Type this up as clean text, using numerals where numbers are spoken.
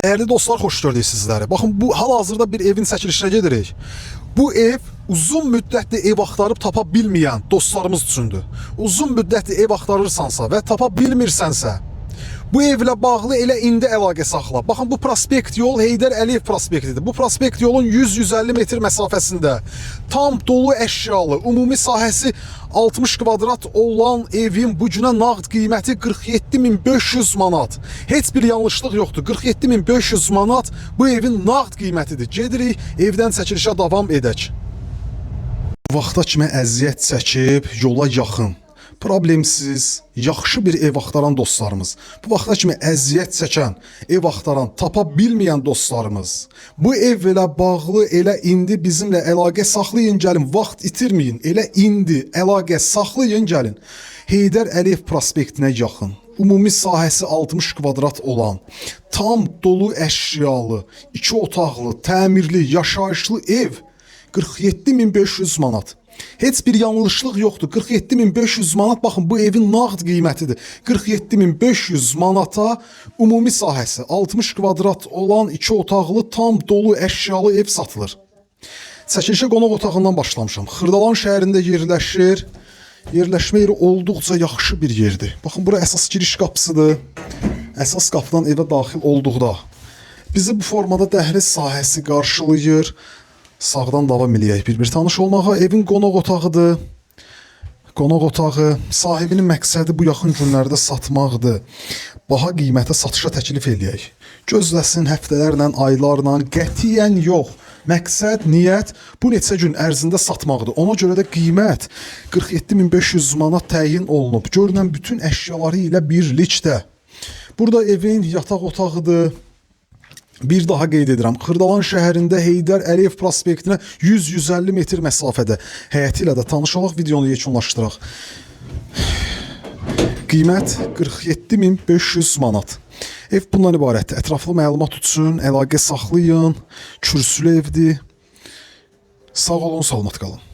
Değerli dostlar, xoş gördük sizləri. Baxın, bu hal-hazırda bir evin çəkilişinə gedirik. Bu ev uzun müddətli ev axtarıb tapa bilməyən dostlarımız üçündür. Uzun müddətli ev axtarırsansa və tapa bilmirsənsə, bu evlə bağlı elə indi əlaqə saxla. Baxın, bu prospekt yol Heydər Əliyev prospektidir. Bu prospekt yolun 100-150 metr məsafəsində tam dolu əşyalı, ümumi sahəsi 60 kvadrat olan evin bu günə nağd qiyməti 47.500 manat. Heç bir yanlışlıq yoxdur. 47.500 manat bu evin nağd qiymətidir. Gedirik, evdən çəkilişə davam edək. Bu vaxta kimi əziyyət çəkib yola yaxın, problemsiz, yaxşı bir ev axtaran dostlarımız, bu vaxta kimi əziyyət çəkən, ev axtaran, tapa bilməyən dostlarımız, bu ev ilə bağlı elə indi bizimlə əlaqə saxlayın gəlin, vaxt itirməyin, elə indi əlaqə saxlayın gəlin. Heydər Əliyev prospektinə yaxın, ümumi sahəsi 60 kvadrat olan, tam dolu əşyalı, 2 otaqlı, təmirli, yaşayışlı ev 47.500 manat. Heç bir yanlışlıq yoxdur. 47.500 manat, baxın, bu evin nağd qiymətidir. 47.500 manata ümumi sahəsi 60 kvadrat olan 2 otaqlı, tam dolu əşyalı ev satılır. Çəkilişə qonaq otağından başlamışam. Xırdalan şəhərində yerləşir. Yerləşmə yeri olduqca yaxşı bir yerdir. Baxın, bura əsas giriş qapısıdır. Əsas qapıdan evə daxil olduqda bizi bu formada dəhliz sahəsi qarşılayır. Sağdan davam eləyək bir tanış olmağa. Evin qonaq otağıdır. Qonaq otağı sahibinin məqsədi bu yaxın günlərdə satmaqdır. Baha qiymətə satışa təklif eləyək. Gözləsin həftələrlə, aylarla, qətiyyən yox. Məqsəd, niyyət bu neçə gün ərzində satmaqdır. Ona görə də qiymət 47.500 manat təyin olunub. Görünən bütün əşyaları ilə birlikdə. Burada evin yataq otağıdır. Bir daha qeyd edirəm, Xırdalan şəhərində Heydər Əliyev prospektinə 100-150 metr məsafədə. Həyəti ilə də tanış olaq, videonu yekunlaşdıraq. Qiymət 47.500 manat. Ev bundan ibarətdir. Ətraflı məlumat üçün əlaqə saxlayın. Kürsülü evdir. Sağ olun, salamat qalın.